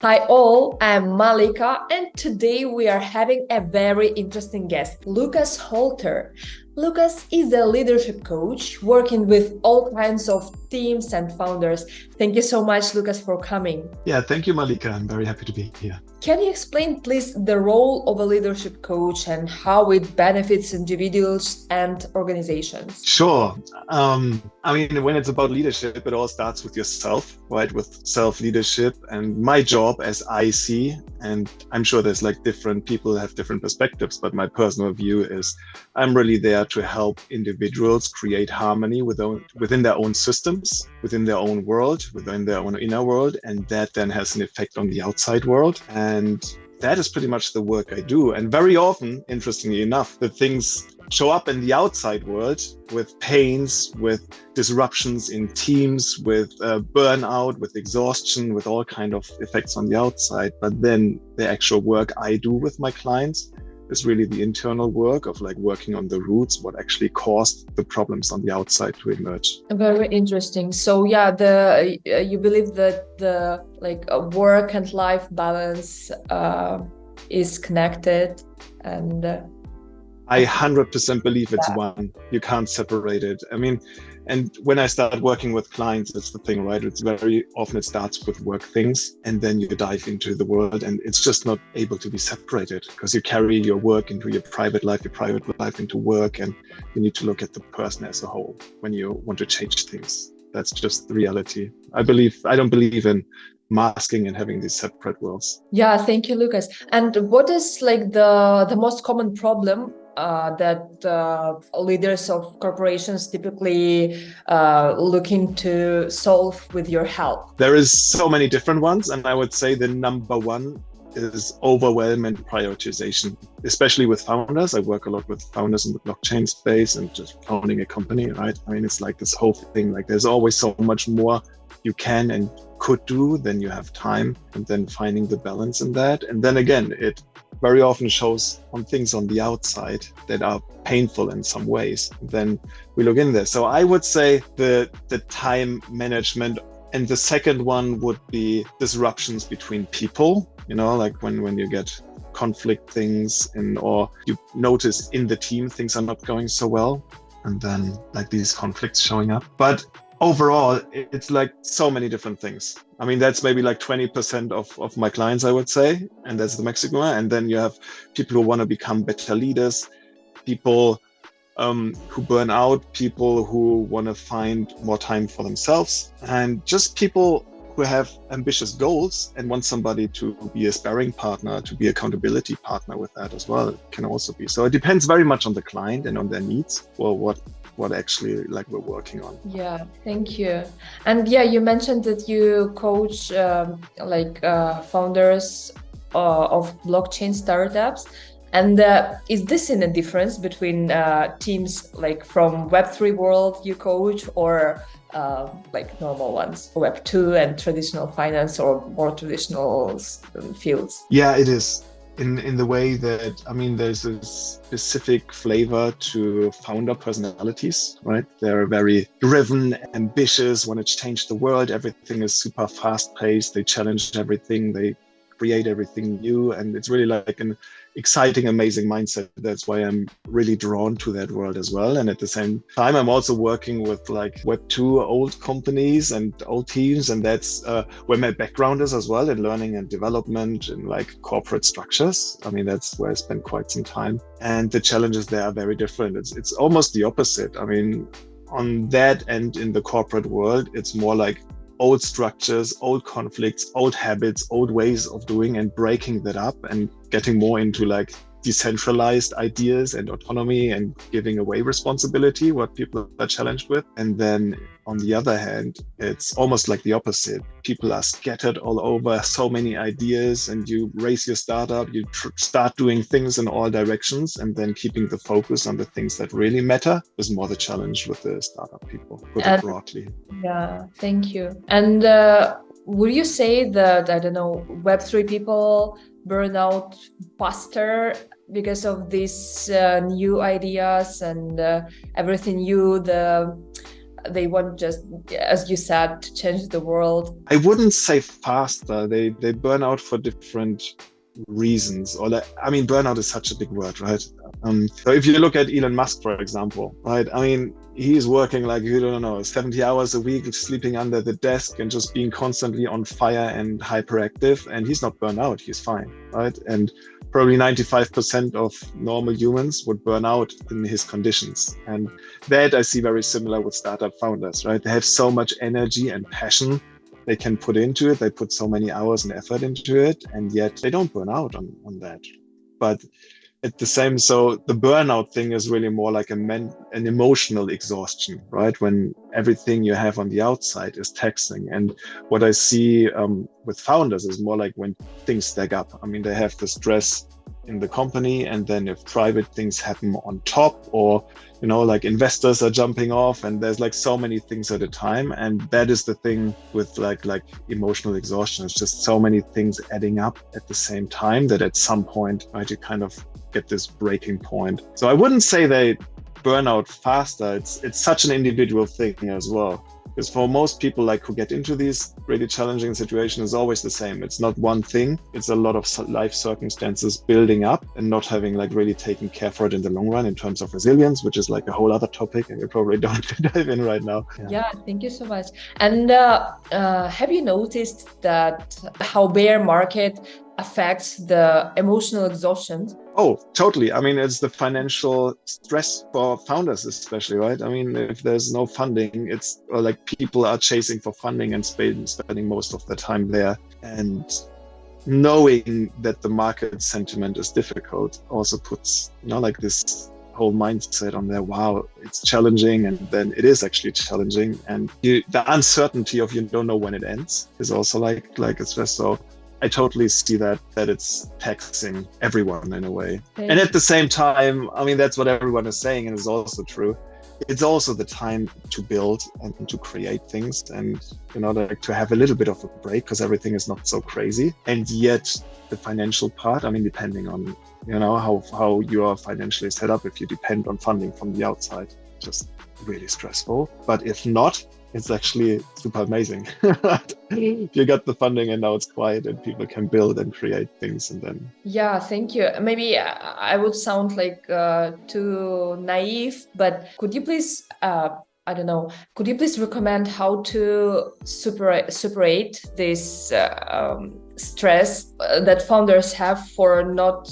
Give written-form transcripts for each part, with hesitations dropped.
Hi all, I'm Malika and today we are having a very interesting guest, Lucas Holter. Lucas is a leadership coach working with all kinds of teams and founders. Thank you so much, Lucas, for coming. Yeah, thank you, Malika. I'm very happy to be here. Can you explain, please, the role of a leadership coach and how it benefits individuals and organizations? Sure. When it's about leadership, it all starts with yourself, right? With self-leadership. And my job, as I see, and I'm sure there's like different people have different perspectives, but my personal view is I'm really there to help individuals create harmony within their own systems, within their own world, within their own inner world. And that then has an effect on the outside world. And that is pretty much the work I do. And very often, interestingly enough, the things show up in the outside world with pains, with disruptions in teams, with burnout, with exhaustion, with all kind of effects on the outside. But then the actual work I do with my clients is really the internal work of like working on the roots, what actually caused the problems on the outside to emerge. Very interesting. So yeah, you believe that the work and life balance is connected, and I 100% believe it's one. You can't separate it. And when I start working with clients, it's the thing, right? It's very often it starts with work things and then you dive into the world and it's just not able to be separated because you carry your work into your private life into work, and you need to look at the person as a whole when you want to change things. That's just the reality. I don't believe in masking and having these separate worlds. Yeah, thank you, Lucas. And what is like the most common problem that leaders of corporations typically looking to solve with your help? There is so many different ones, and I would say the number one is overwhelming prioritization, especially with founders. I work a lot with founders in the blockchain space and just founding a company, right? It's like this whole thing, like there's always so much more you can and could do than you have time, and then finding the balance in that. And then again, it very often shows on things on the outside that are painful in some ways. Then we look in there. So I would say the time management. And the second one would be disruptions between people, like when you get conflict things or you notice in the team things are not going so well, and then like these conflicts showing up. But overall, it's like so many different things. That's maybe like 20% of my clients, I would say. And that's the Mexican one. And then you have people who want to become better leaders, people who burn out, people who want to find more time for themselves, and just people who have ambitious goals and want somebody to be a sparring partner, to be accountability partner with that as well. It can also be. So it depends very much on the client and on their needs or what actually like we're working on. Yeah, thank you. And yeah, you mentioned that you coach founders of blockchain startups. And is this in a difference between teams like from Web3 world you coach or like normal ones, Web2 and traditional finance or more traditional fields? Yeah, it is. In the way that, there's a specific flavor to founder personalities, right? They're very driven, ambitious, want to change the world. Everything is super fast paced. They challenge everything. They create everything new. And it's really like an exciting, amazing mindset. That's why I'm really drawn to that world as well. And at the same time, I'm also working with like Web2 old companies and old teams. And that's where my background is as well, in learning and development and like corporate structures. That's where I spent quite some time. And the challenges there are very different. It's almost the opposite. On that end in the corporate world, it's more like old structures, old conflicts, old habits, old ways of doing, and breaking that up and getting more into like decentralized ideas and autonomy and giving away responsibility, what people are challenged with. And then on the other hand, it's almost like the opposite. People are scattered all over, so many ideas, and you raise your startup, you start doing things in all directions, and then keeping the focus on the things that really matter is more the challenge with the startup people, put it broadly. Yeah, thank you. And would you say that, I don't know, Web3 people burn out faster because of these new ideas and everything new, the they want just, as you said, to change the world? I wouldn't say faster. They burn out for different reasons. Or I mean, burnout is such a big word, right? So if you look at Elon Musk, for example, right? I mean, he's working like, you don't know, 70 hours a week, sleeping under the desk and just being constantly on fire and hyperactive. And he's not burned out. He's fine, right? And probably 95% of normal humans would burn out in his conditions. And that I see very similar with startup founders, right? They have so much energy and passion they can put into it. They put so many hours and effort into it, and yet they don't burn out on that. But at the same, so the burnout thing is really more like an emotional exhaustion, right? When everything you have on the outside is taxing. And what I see with founders is more like when things stack up. I mean, they have the stress in the company, and then if private things happen on top, or like investors are jumping off, and there's like so many things at a time. And that is the thing with like emotional exhaustion. It's just so many things adding up at the same time that at some point, right, you kind of get this breaking point. So I wouldn't say they burn out faster. It's such an individual thing as well. Because for most people like who get into these really challenging situations, it's always the same. It's not one thing. It's a lot of life circumstances building up and not having like really taken care for it in the long run in terms of resilience, which is like a whole other topic and we probably don't dive in right now. Yeah, thank you so much. And have you noticed that how bear market affects the emotional exhaustion? Oh, totally. I mean, it's the financial stress for founders, especially, right? I mean, if there's no funding, it's like people are chasing for funding and spending most of the time there. And knowing that the market sentiment is difficult also puts, like this whole mindset on there. Wow, it's challenging. And then it is actually challenging. And the uncertainty of you don't know when it ends is also like a stress. So I totally see that it's taxing everyone in a way. Okay. And at the same time, I mean, that's what everyone is saying, and it's also true. It's also the time to build and to create things and, like to have a little bit of a break because everything is not so crazy. And yet the financial part, I mean, depending on, how you are financially set up, if you depend on funding from the outside, just really stressful. But if not, it's actually super amazing. You got the funding and now it's quiet and people can build and create things and then. Yeah, thank you. Maybe I would sound like too naive, but could you please, could you please recommend how to separate this stress that founders have for not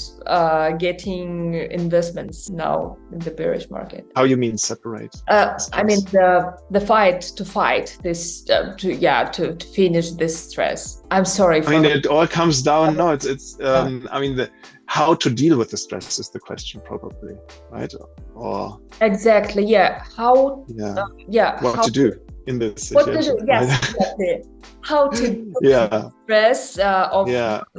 getting investments now in the bearish market? How you mean separate? I mean the fight this to finish this stress. I'm sorry. I mean, it all comes down. No, it's. I mean, how to deal with the stress is the question, probably, right? Or exactly, yeah. How? Yeah. What to do in this situation? What to do? Yes, right? exactly. How to deal with the stress of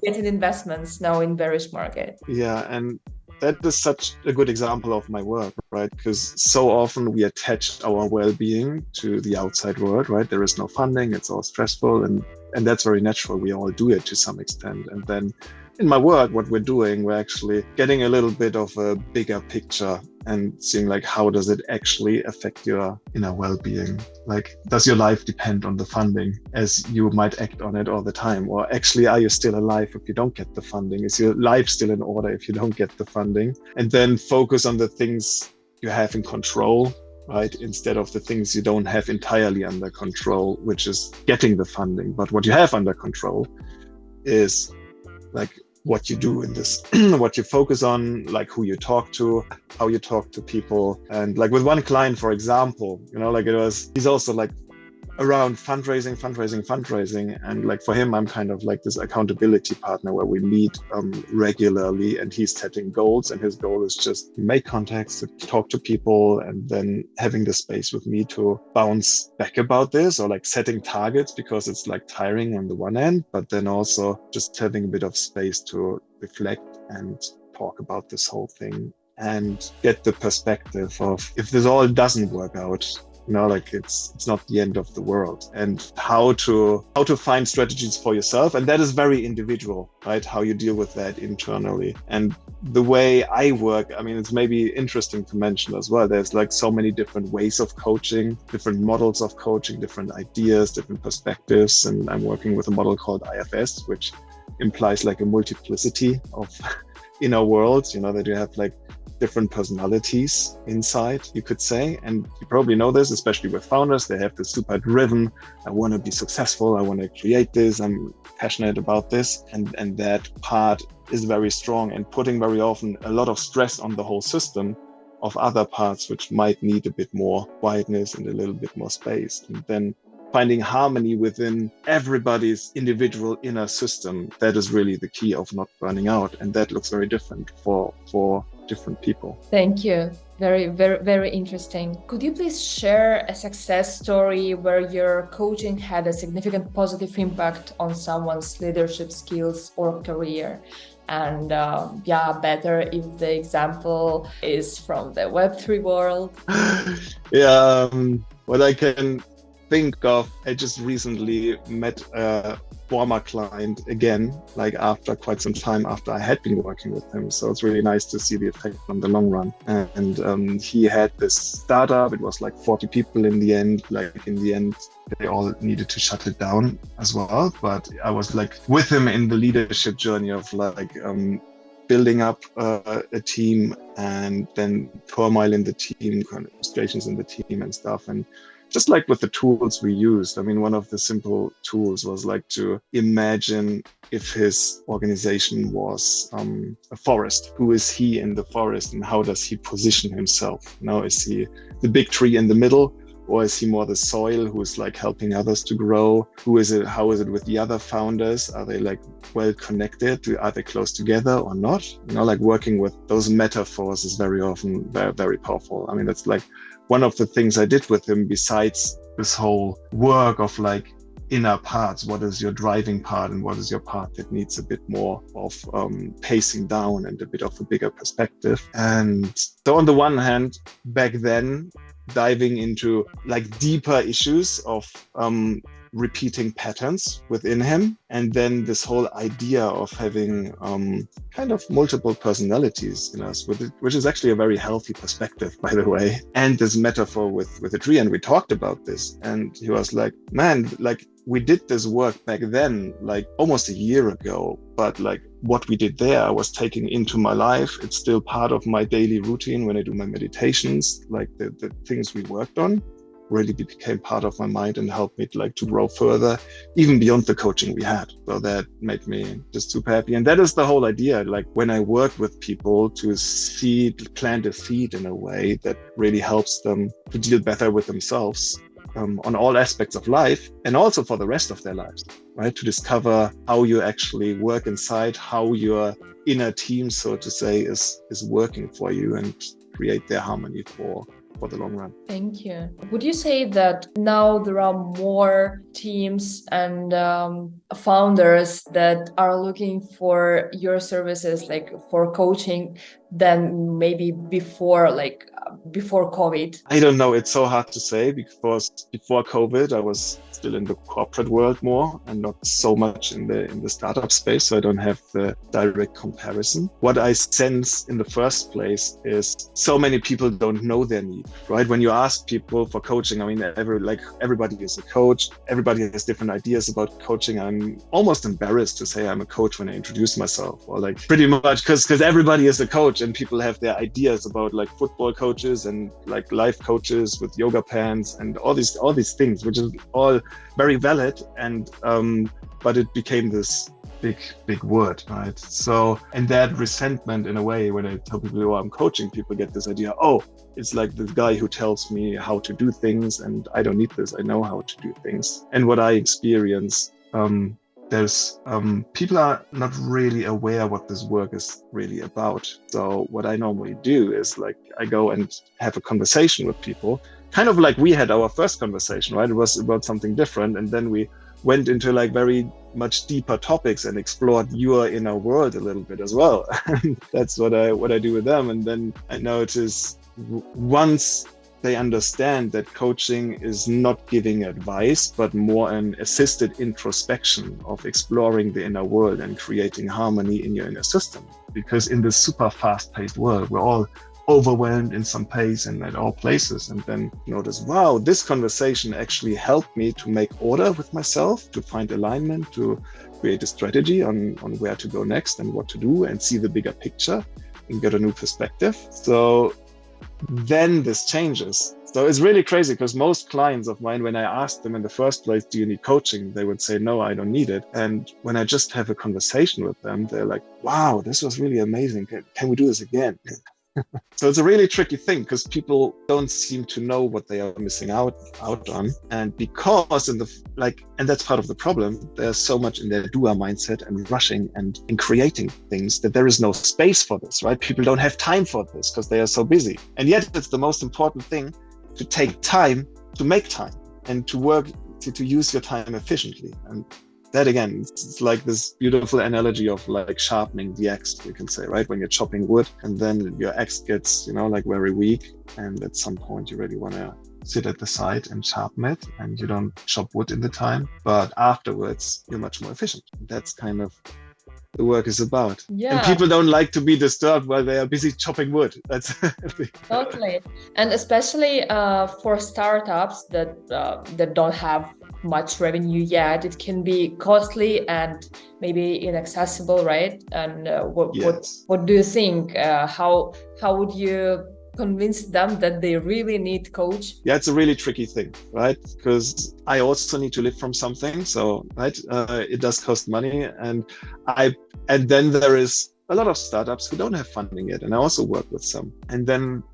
getting investments now in bearish market? Yeah, and that is such a good example of my work, right? Because so often we attach our well-being to the outside world, right? There is no funding, it's all stressful, and that's very natural. We all do it to some extent. And then in my work, what we're doing, we're actually getting a little bit of a bigger picture and seeing like, how does it actually affect your inner well-being? Like, does your life depend on the funding as you might act on it all the time? Or actually, are you still alive if you don't get the funding? Is your life still in order if you don't get the funding? And then focus on the things you have in control, right? Instead of the things you don't have entirely under control, which is getting the funding. But what you have under control is like what you do in this, what you focus on, like who you talk to, how you talk to people. And like with one client, for example, he's also like around fundraising. And like for him, I'm kind of like this accountability partner where we meet regularly and he's setting goals. And his goal is just to make contacts, to talk to people, and then having the space with me to bounce back about this, or like setting targets because it's like tiring on the one end, but then also just having a bit of space to reflect and talk about this whole thing and get the perspective of if this all doesn't work out, like it's not the end of the world, and how to find strategies for yourself. And that is very individual, right? How you deal with that internally. And the way I work, I mean, it's maybe interesting to mention as well, there's like so many different ways of coaching, different models of coaching, different ideas, different perspectives. And I'm working with a model called IFS, which implies like a multiplicity of inner worlds, that you have like different personalities inside, you could say. And you probably know this, especially with founders, they have this super driven, I want to be successful, I want to create this, I'm passionate about this. And that part is very strong and putting very often a lot of stress on the whole system of other parts, which might need a bit more quietness and a little bit more space. And then finding harmony within everybody's individual inner system, that is really the key of not burning out. And that looks very different for different people. Thank you. Very, very, very interesting. Could you please share a success story where your coaching had a significant positive impact on someone's leadership skills or career? And better if the example is from the Web3 world. What I can think of, I just recently met a former client again, like after quite some time after I had been working with him. So it's really nice to see the effect on the long run. And he had this startup. It was like 40 people in the end. Like in the end, they all needed to shut it down as well. But I was like with him in the leadership journey of like building up a team, and then turmoil in the team, kind of frustrations in the team and stuff. And just like with the tools we used, I mean, one of the simple tools was like to imagine if his organization was a forest. Who is he in the forest and how does he position himself? Is he the big tree in the middle, or is he more the soil who's like helping others to grow? Who is it? How is it with the other founders? Are they like well connected? Are they close together or not? Like working with those metaphors is very often very, very powerful. I mean, that's like one of the things I did with him, besides this whole work of like inner parts. What is your driving part and what is your part that needs a bit more of pacing down and a bit of a bigger perspective? And so on the one hand, back then, diving into like deeper issues of repeating patterns within him, and then this whole idea of having kind of multiple personalities in us, which is actually a very healthy perspective, by the way. And this metaphor with a tree, and we talked about this, and he was like, man, like we did this work back then, like almost a year ago, but like what we did there, I was taking into my life. It's still part of my daily routine when I do my meditations, like the things we worked on really became part of my mind and helped me to grow further, even beyond the coaching we had. So that made me just super happy. And that is the whole idea. Like when I work with people, to plant a seed in a way that really helps them to deal better with themselves on all aspects of life, and also for the rest of their lives, right? To discover how you actually work inside, how your inner team, so to say, is working for you, and create their harmony for the long run. Thank you. Would you say that now there are more teams and founders that are looking for your services, like for coaching, than maybe before COVID? I don't know. It's so hard to say, because before COVID, I was still in the corporate world more and not so much in the startup space. So I don't have the direct comparison. What I sense in the first place is so many people don't know their need, right? When you ask people for coaching, I mean, everybody is a coach. Everybody has different ideas about coaching. I'm almost embarrassed to say I'm a coach when I introduce myself, or like pretty much because everybody is a coach, and people have their ideas about like football coaches and like life coaches with yoga pants and all these things, which is all very valid, and but it became this big word, right? So, and that resentment in a way, when I tell people, oh, I'm coaching, people get this idea, oh, it's like the guy who tells me how to do things, and I don't need this, I know how to do things. And what I experience, there's people are not really aware what this work is really about. So what I normally do is like I go and have a conversation with people, kind of like we had our first conversation, right? It was about something different, and then we went into like very much deeper topics and explored your inner world a little bit as well. That's what I do with them. And then I notice once they understand that coaching is not giving advice, but more an assisted introspection of exploring the inner world and creating harmony in your inner system. Because in this super fast-paced world, we're all overwhelmed in some pace and at all places, and then notice, wow, this conversation actually helped me to make order with myself, to find alignment, to create a strategy on where to go next and what to do, and see the bigger picture and get a new perspective. So then this changes. So it's really crazy, because most clients of mine, when I asked them in the first place, do you need coaching? They would say, no, I don't need it. And when I just have a conversation with them, they're like, wow, this was really amazing. Can we do this again? So it's a really tricky thing, because people don't seem to know what they are missing out on. And because and that's part of the problem, there's so much in their doer mindset and rushing and in creating things that there is no space for this, right? People don't have time for this because they are so busy. And yet it's the most important thing, to take time to make time and to work, to use your time efficiently. And that again, it's like this beautiful analogy of like sharpening the axe, you can say, right? When you're chopping wood and then your axe gets, like very weak, and at some point you really want to sit at the side and sharpen it, and you don't chop wood in the time, but afterwards you're much more efficient. That's kind of the work is about. Yeah. And people don't like to be disturbed while they are busy chopping wood. That's totally. And especially for startups that don't have much revenue yet, it can be costly and maybe inaccessible, right? And what do you think? How would you convince them that they really need coach? Yeah, it's a really tricky thing, right? Because I also need to live from something, so right, it does cost money, and then there is a lot of startups who don't have funding yet, and I also work with some, and then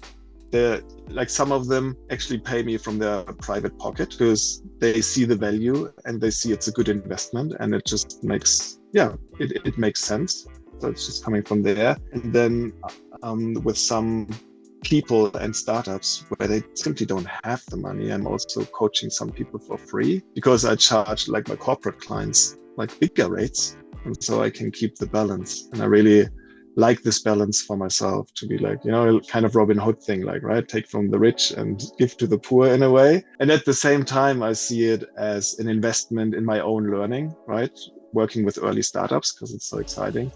some of them actually pay me from their private pocket, because they see the value and they see it's a good investment, and it just makes it makes sense. So it's just coming from there. And then with some people and startups where they simply don't have the money, I'm also coaching some people for free, because I charge like my corporate clients like bigger rates, and so I can keep the balance. And I really like this balance for myself, to be like, kind of Robin Hood thing, like, right, take from the rich and give to the poor in a way. And at the same time, I see it as an investment in my own learning, right, working with early startups, because it's so exciting.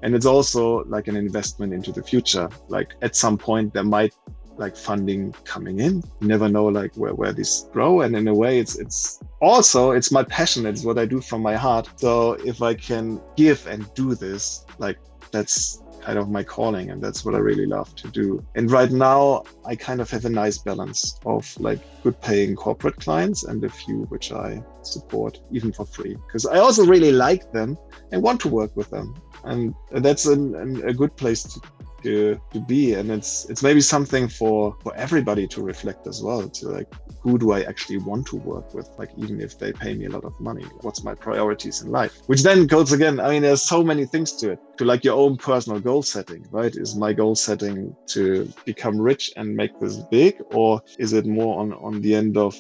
And it's also like an investment into the future. Like at some point there might like funding coming in. You never know like where these grow. And in a way it's also, it's my passion. It's what I do from my heart. So if I can give and do this, like that's kind of my calling, and that's what I really love to do. And right now I kind of have a nice balance of like good paying corporate clients and a few which I support even for free, because I also really like them and want to work with them. And that's a good place to be. And it's maybe something for everybody to reflect as well, to like, who do I actually want to work with? Like, even if they pay me a lot of money, what's my priorities in life? Which then goes again, I mean, there's so many things to it, to like your own personal goal setting, right? Is my goal setting to become rich and make this big? Or is it more on the end of,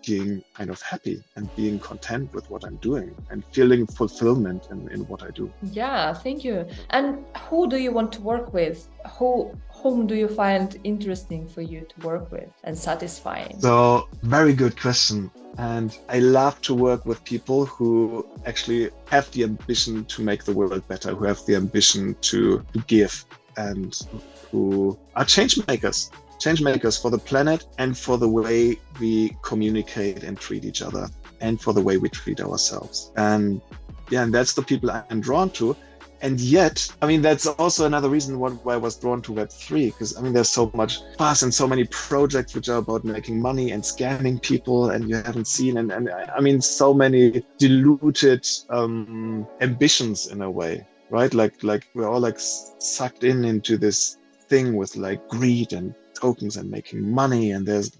being kind of happy and being content with what I'm doing and feeling fulfillment in what I do? Yeah, thank you. And who do you want to work with? Whom do you find interesting for you to work with and satisfying? So, very good question. And I love to work with people who actually have the ambition to make the world better, who have the ambition to give, and who are change makers for the planet and for the way we communicate and treat each other and for the way we treat ourselves. And that's the people I'm drawn to. And yet, I mean, that's also another reason why I was drawn to Web3, because I mean, there's so much fuss and so many projects which are about making money and scamming people, and you haven't seen, and I mean, so many diluted ambitions in a way, right? Like we're all like sucked into this thing with like greed and tokens and making money, and there's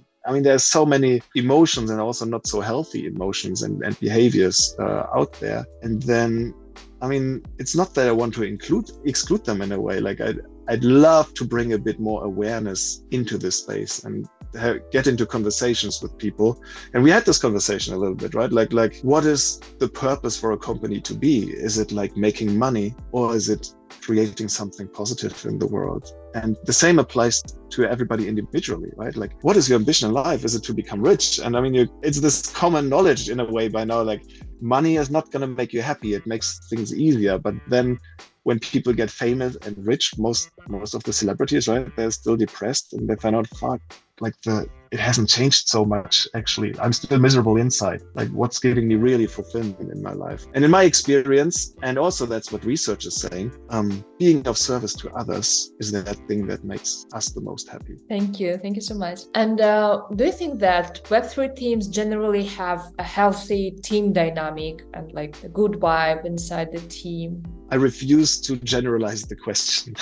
so many emotions, and also not so healthy emotions and behaviors out there. And then, I mean, it's not that I want to exclude them in a way. Like I'd love to bring a bit more awareness into this space and get into conversations with people. And we had this conversation a little bit, right? Like what is the purpose for a company to be? Is it like making money, or is it creating something positive in the world? And the same applies to everybody individually, right? Like, what is your ambition in life? Is it to become rich? And I mean, it's this common knowledge in a way by now, like money is not going to make you happy. It makes things easier. But then when people get famous and rich, most of the celebrities, right, they're still depressed and they find out, fuck, like it hasn't changed so much. Actually, I'm still miserable inside. Like, what's giving me really fulfillment in my life? And in my experience, and also that's what research is saying, being of service to others is that thing that makes us the most happy. Thank you so much. And do you think that Web3 teams generally have a healthy team dynamic and like a good vibe inside the team? I refuse to generalize the question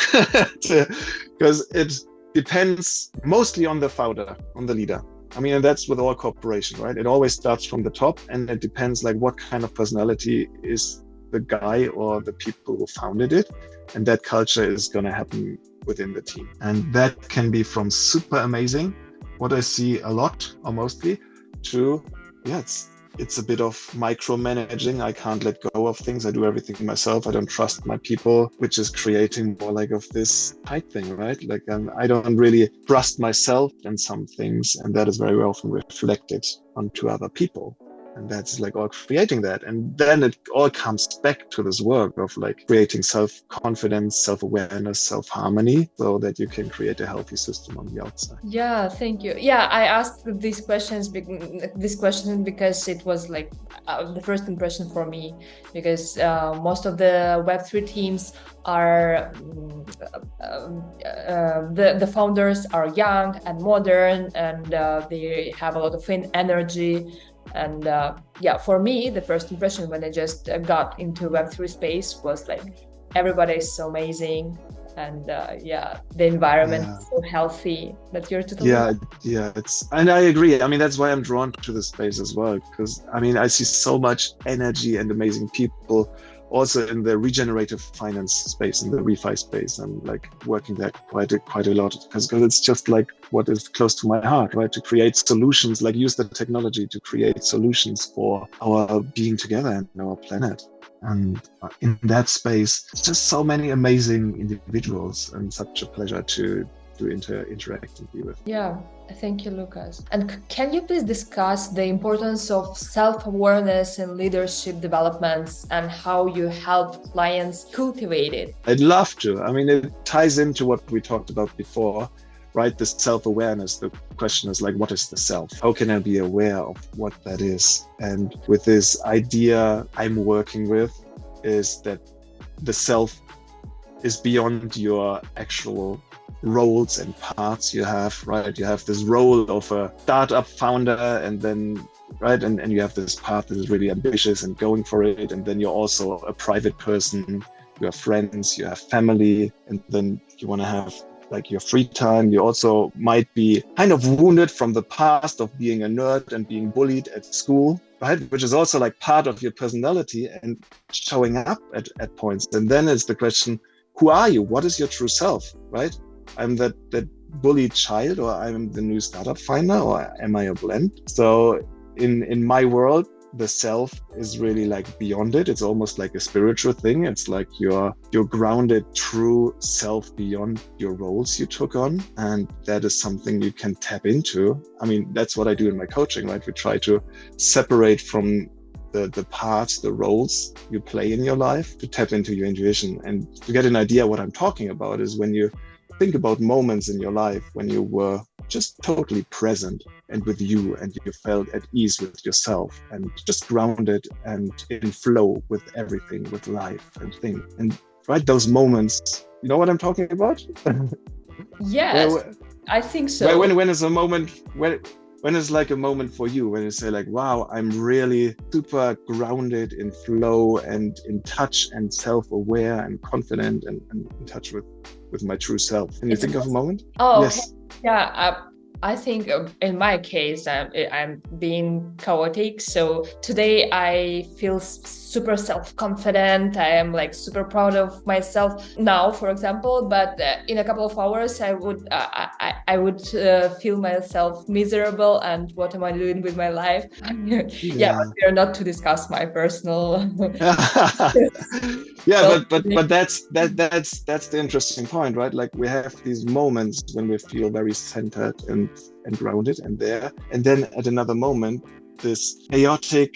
because it depends mostly on the founder, on the leader. I mean, and that's with all corporation, right? It always starts from the top, and it depends like what kind of personality is the guy or the people who founded it. And that culture is going to happen within the team. And that can be from super amazing, what I see a lot or mostly, to, yeah, it's a bit of micromanaging. I can't let go of things. I do everything myself. I don't trust my people, which is creating more like of this tight thing, right? Like I don't really trust myself in some things, and that is very often reflected onto other people. And that's like all creating that. And then it all comes back to this work of like creating self-confidence, self-awareness, self-harmony, so that you can create a healthy system on the outside. Yeah, thank you. Yeah, I asked this question because it was like the first impression for me, because most of the Web3 teams are the founders are young and modern, and they have a lot of energy. And yeah, for me, the first impression when I just got into Web3 space was like, everybody is so amazing. And yeah, the environment is so healthy that you're totally and I agree. I mean, that's why I'm drawn to the space as well, because I mean, I see so much energy and amazing people also in the regenerative finance space, in the refi space. I'm like working there quite a lot because it's just like what is close to my heart, right? To create solutions, like use the technology to create solutions for our being together and our planet. And in that space, it's just so many amazing individuals, and such a pleasure to interact and be with. Yeah, thank you, Lucas. And can you please discuss the importance of self-awareness and leadership developments and how you help clients cultivate it? I'd love to. I mean, it ties into what we talked about before, right? The self-awareness. The question is like, what is the self? How can I be aware of what that is? And with this idea I'm working with is that the self is beyond your actual roles and parts you have, right? You have this role of a startup founder, and then right, and you have this path that is really ambitious and going for it, and then you're also a private person, you have friends, you have family, and then you want to have like your free time. You also might be kind of wounded from the past of being a nerd and being bullied at school, right? Which is also like part of your personality and showing up at points. And then it's the question, who are you? What is your true self, right? I'm that bullied child, or I'm the new startup finder, or am I a blend? So in my world, the self is really like beyond it. It's almost like a spiritual thing. It's like your grounded true self beyond your roles you took on. And that is something you can tap into. I mean, that's what I do in my coaching, right? We try to separate from the parts, the roles you play in your life, to tap into your intuition. And to get an idea what I'm talking about is when you think about moments in your life when you were just totally present and with you, and you felt at ease with yourself and just grounded and in flow with everything, with life and things. And right, those moments, you know what I'm talking about? Yes, I think so. When is a moment, when is like a moment for you when you say like, wow, I'm really super grounded in flow and in touch and self-aware and confident and in touch with my true self? Can you think of a moment? Oh, yes. Yeah. I think in my case, I'm being chaotic. So today I feel super self-confident. I am like super proud of myself now, for example. But in a couple of hours, I would feel myself miserable. And what am I doing with my life? Yeah, but we are not to discuss my personal. Yeah, Well, but that's the interesting point, right? Like we have these moments when we feel very centered and grounded and there, and then at another moment, this chaotic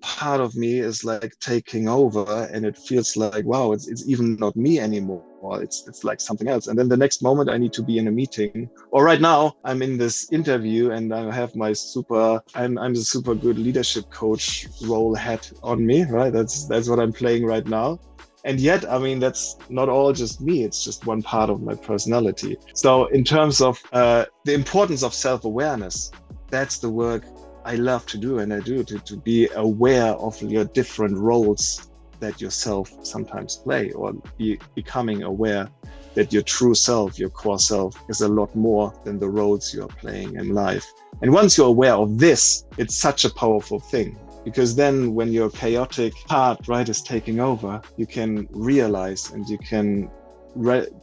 part of me is like taking over, and it feels like, wow, it's even not me anymore. It's like something else. And then the next moment, I need to be in a meeting, or right now I'm in this interview, and I have my I'm the super good leadership coach role hat on me, right? That's what I'm playing right now. And yet, I mean, that's not all just me. It's just one part of my personality. So in terms of the importance of self-awareness, that's the work I love to do. And I do to be aware of your different roles that yourself sometimes play, or becoming aware that your true self, your core self, is a lot more than the roles you are playing in life. And once you're aware of this, it's such a powerful thing. Because then when your chaotic part, right, is taking over, you can realize and you can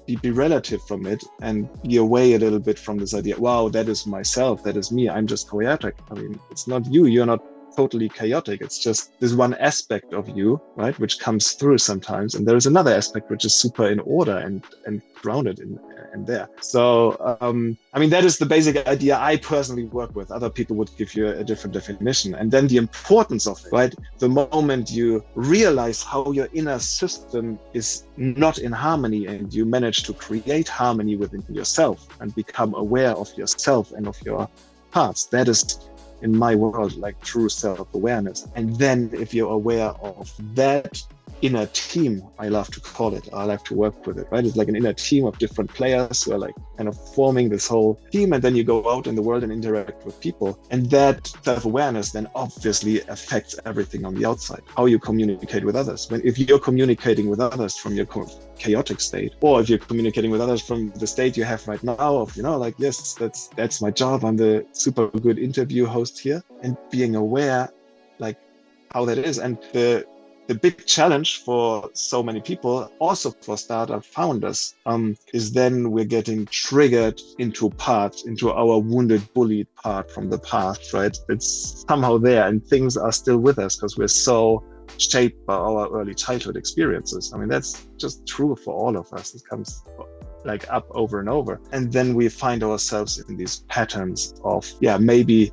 be relative from it and be away a little bit from this idea, wow, that is myself, that is me, I'm just chaotic. I mean, it's not you, you're not totally chaotic. It's just this one aspect of you, right, which comes through sometimes. And there is another aspect which is super in order and grounded in there. So, I mean, that is the basic idea I personally work with. Other people would give you a different definition. And then the importance of it, right? The moment you realize how your inner system is not in harmony and you manage to create harmony within yourself and become aware of yourself and of your parts, that is, in my world, like true self-awareness. And then if you're aware of that inner team, I love to call it, I like to work with it, right? It's like an inner team of different players who are like kind of forming this whole team, and then you go out in the world and interact with people. And that self-awareness then obviously affects everything on the outside, how you communicate with others. If you're communicating with others from your chaotic state, or if you're communicating with others from the state you have right now of, like, yes, that's my job, I'm the super good interview host here, and being aware like how that is. And the big challenge for so many people, also for startup founders, is then we're getting triggered into our wounded, bullied part from the past, right? It's somehow there, and things are still with us because we're so shaped by our early childhood experiences. I mean, that's just true for all of us. It comes like up over and over. And then we find ourselves in these patterns of, maybe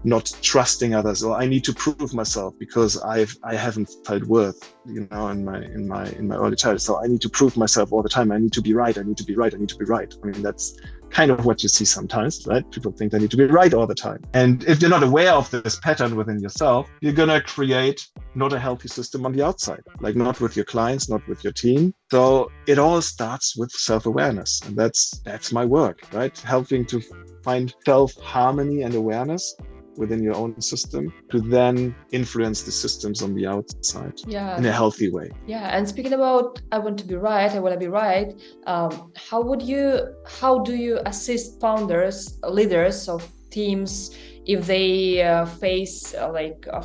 not trusting others, or I need to prove myself because I haven't felt worth, in my early childhood. So I need to prove myself all the time. I need to be right. I need to be right. I need to be right. I mean, that's kind of what you see sometimes, right? People think they need to be right all the time. And if you're not aware of this pattern within yourself, you're going to create not a healthy system on the outside, like not with your clients, not with your team. So it all starts with self-awareness. And that's my work, right? Helping to find self-harmony and awareness within your own system to then influence the systems on the outside in a healthy way. Yeah, and speaking about I want to be right, I want to be right, how do you assist founders, leaders of teams if they face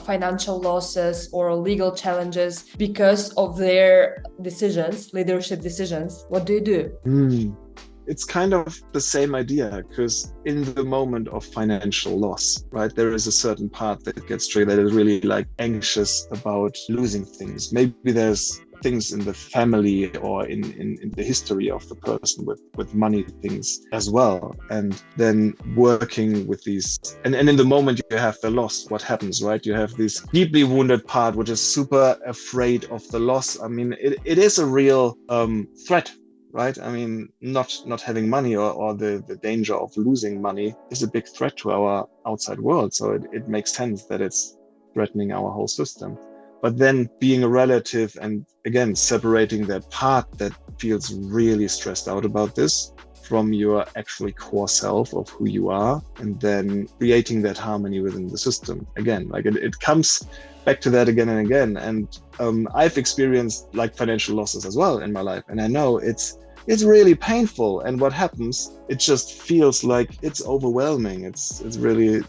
financial losses or legal challenges because of their decisions, leadership decisions? What do you do? It's kind of the same idea, because in the moment of financial loss, right, there is a certain part that gets triggered that is really like anxious about losing things. Maybe there's things in the family or in the history of the person with money things as well. And then working with these, and in the moment you have the loss, what happens, right? You have this deeply wounded part, which is super afraid of the loss. I mean, it is a real threat, right? I mean, not having money or the danger of losing money is a big threat to our outside world. So it makes sense that it's threatening our whole system. But then being a relative and again, separating that part that feels really stressed out about this from your actually core self of who you are, and then creating that harmony within the system. Again, like it comes back to that again and again. And I've experienced like financial losses as well in my life. And I know it's really painful. And what happens, it just feels like it's overwhelming. It's really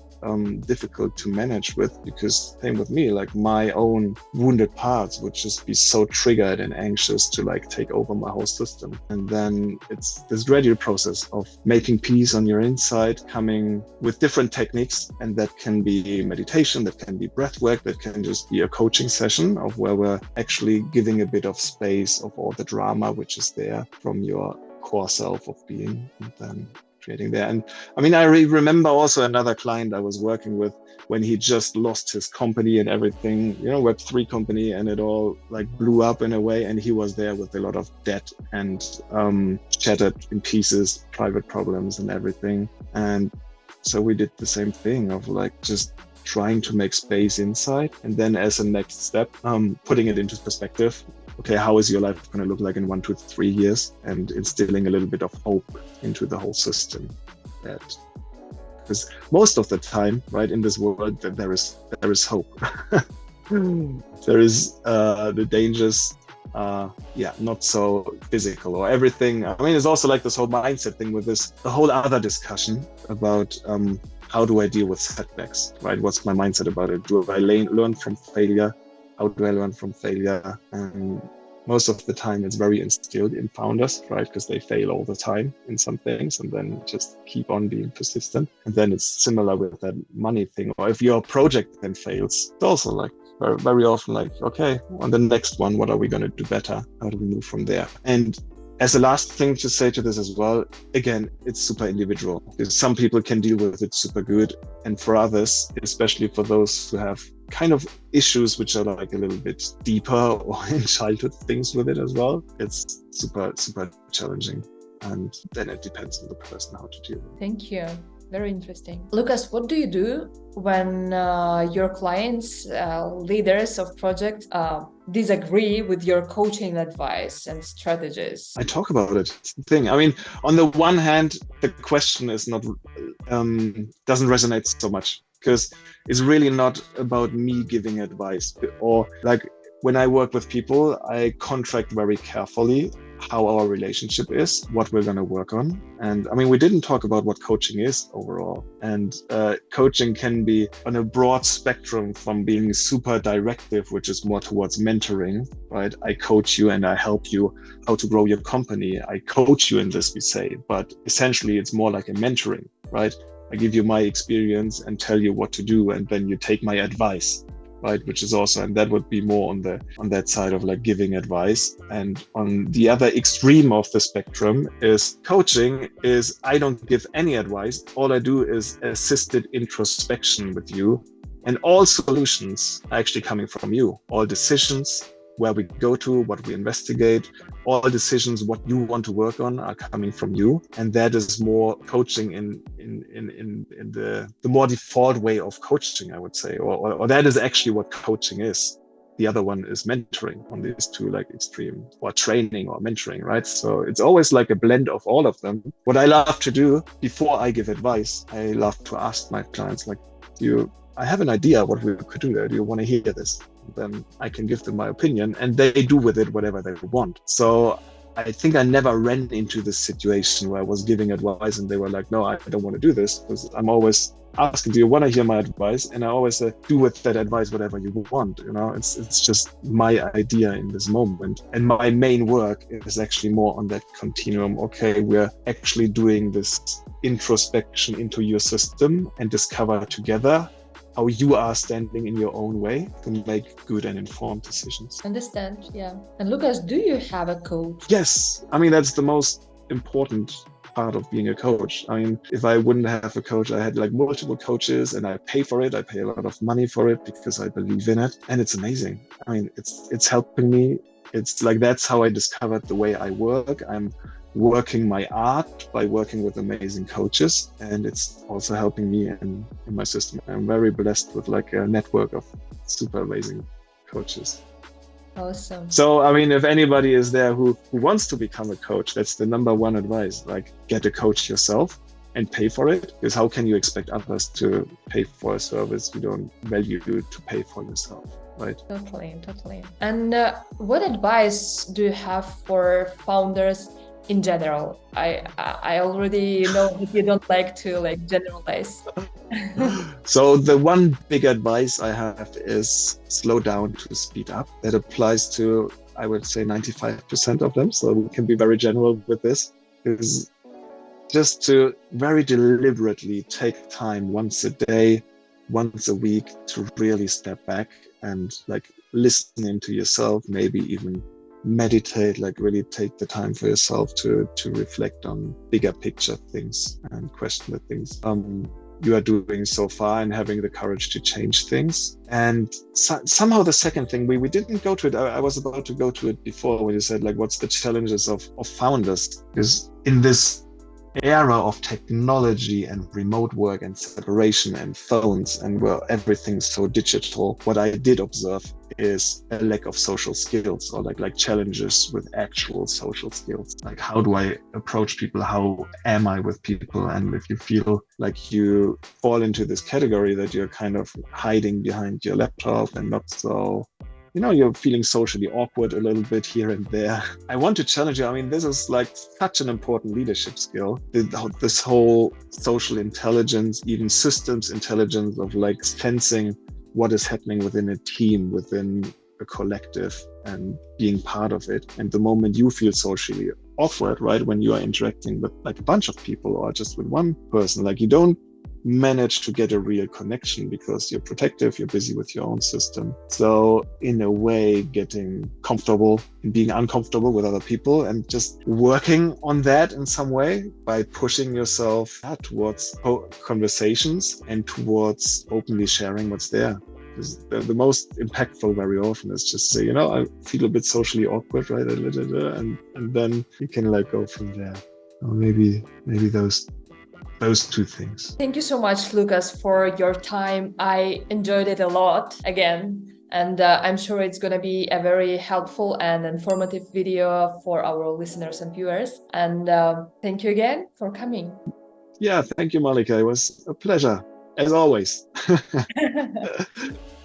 difficult to manage with, because same with me, like my own wounded parts would just be so triggered and anxious to like take over my whole system. And then it's this gradual process of making peace on your inside, coming with different techniques, and that can be meditation, that can be breath work, that can just be a coaching session of where we're actually giving a bit of space of all the drama which is there from your core self of being, and then creating there. And I mean, I remember also another client I was working with when he just lost his company and everything, you know, Web3 company, and it all like blew up in a way. And he was there with a lot of debt and shattered in pieces, private problems and everything. And so we did the same thing of like just trying to make space inside. And then as a next step, putting it into perspective. Okay, how is your life going to look like in 1 to 3 years, and instilling a little bit of hope into the whole system. That, because most of the time, right, in this world, that there is hope. There is the dangers, not so physical or everything. I mean, it's also like this whole mindset thing with this, the whole other discussion about how do I deal with setbacks, right? What's my mindset about it? Do I learn from failure? How do I learn from failure? And most of the time it's very instilled in founders, right? Because they fail all the time in some things and then just keep on being persistent. And then it's similar with that money thing. Or if your project then fails, it's also like very often like, okay, on the next one, what are we going to do better? How do we move from there? And as a last thing to say to this as well, again, it's super individual, because some people can deal with it super good. And for others, especially for those who have kind of issues which are like a little bit deeper or in childhood things with it as well, it's super, super challenging. And then it depends on the person how to deal with it. Thank you. Very interesting. Lucas, what do you do when your clients, leaders of projects, disagree with your coaching advice and strategies? I talk about it. It's the thing. I mean, on the one hand, the question is not doesn't resonate so much, because it's really not about me giving advice. Or like when I work with people, I contract very carefully how our relationship is, what we're going to work on. And I mean, we didn't talk about what coaching is overall. And coaching can be on a broad spectrum, from being super directive, which is more towards mentoring, right? I coach you and I help you how to grow your company. I coach you in this, we say, but essentially it's more like a mentoring, right? I give you my experience and tell you what to do, and then you take my advice, right? Which is also, and that would be more on that side of like giving advice. And on the other extreme of the spectrum is coaching is, I don't give any advice. All I do is assisted introspection with you, and all solutions are actually coming from you. All decisions, where we go to, what we investigate, all decisions, what you want to work on, are coming from you. And that is more coaching in the more default way of coaching, I would say, or that is actually what coaching is. The other one is mentoring on these two like extreme, or training or mentoring, right? So it's always like a blend of all of them. What I love to do before I give advice, I love to ask my clients, like, I have an idea what we could do there. Do you want to hear this? Then I can give them my opinion, and they do with it whatever they want. So I think I never ran into this situation where I was giving advice and they were like, no, I don't want to do this, because I'm always asking, do you want to hear my advice? And I always say, do with that advice whatever you want. You know, it's just my idea in this moment. And my main work is actually more on that continuum. Okay, we're actually doing this introspection into your system and discover together how you are standing in your own way to make good and informed decisions. Understand, yeah. And Lucas, do you have a coach? Yes. I mean, that's the most important part of being a coach. I mean, if I wouldn't have a coach, I had like multiple coaches and I pay for it. I pay a lot of money for it because I believe in it. And it's amazing. I mean, it's helping me. It's like, that's how I discovered the way I work. I'm working my art by working with amazing coaches, and it's also helping me in my system. I'm very blessed with like a network of super amazing coaches. Awesome. So, I mean, if anybody is there who wants to become a coach, that's the number one advice. Like, get a coach yourself and pay for it, because how can you expect others to pay for a service you don't value to pay for yourself? Right. Totally. And what advice do you have for founders in general? I already know that you don't like to like generalize. So the one big advice I have is slow down to speed up. That applies to, I would say, 95% of them. So we can be very general with this. Is just to very deliberately take time once a day, once a week to really step back and like listen into yourself, maybe even meditate, like really take the time for yourself to reflect on bigger picture things and question the things you are doing so far and having the courage to change things. And somehow the second thing, we didn't go to it. I was about to go to it before when you said like, what's the challenges of founders? Because in this era of technology and remote work and separation and phones and where everything's so digital, what I did observe is a lack of social skills, or like challenges with actual social skills. Like, how do I approach people? How am I with people? And if you feel like you fall into this category that you're kind of hiding behind your laptop and not so, you're feeling socially awkward a little bit here and there, I want to challenge you. I mean, this is like such an important leadership skill. This whole social intelligence, even systems intelligence of like sensing what is happening within a team, within a collective, and being part of it. And the moment you feel socially awkward, right, when you are interacting with like a bunch of people or just with one person, like you don't manage to get a real connection because you're protective, you're busy with your own system. So in a way, getting comfortable and being uncomfortable with other people and just working on that in some way by pushing yourself towards conversations and towards openly sharing what's there. The most impactful very often is just say, I feel a bit socially awkward, right? And then you can like go from there. Or maybe those two things. Thank you so much, Lucas, for your time. I enjoyed it a lot again, and I'm sure it's going to be a very helpful and informative video for our listeners and viewers. And thank you again for coming. Yeah, thank you, Malika. It was a pleasure, as always.